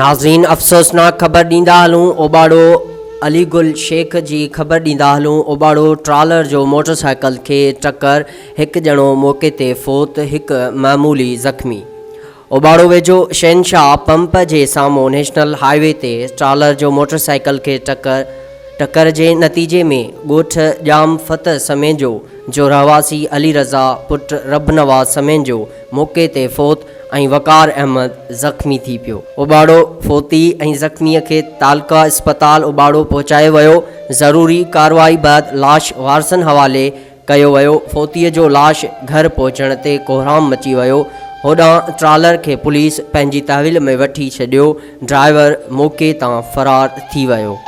नाज़रीन अफ़सोसनाक ख़बर ॾींदा हलूं ओॿावड़ो अलीगुल शेख जी ख़बर ॾींदा हलूं। ओॿावड़ो ट्रालर जो मोटर साइकिल खे टक्कर, हिकु ॼणो मौक़े ते फ़ौत, हिकु मामूली ज़ख़्मी। ओॿावड़ो वेझो शहनशाह पंप जे साम्हूं नेशनल हाईवे ते ट्रालर जो मोटर साइकिल खे टक्कर जे नतीजे में ॻोठ ॼाम फ़तह समें जो रहवासी अली रज़ा पुट रब नवाज़ समें जो मौक़े ते फ़ौत ऐं वकार अहमद ज़ख़्मी थी पियो। ओॿावड़ो फ़ौती ऐं ज़ख़्मीअ खे तालका अस्पताल ओॿावड़ो पहुचायो वियो। ज़रूरी कार्रवाई बैदि लाश वारसनि हवाले कयो वियो। फ़ौतीअ जो लाश घर पहुचण ते कोहराम मची वियो। होॾां ट्रालर खे पुलिस पंहिंजी तहवील में वठी छॾियो। ड्राइवर मौक़े तां फ़रार थी वियो।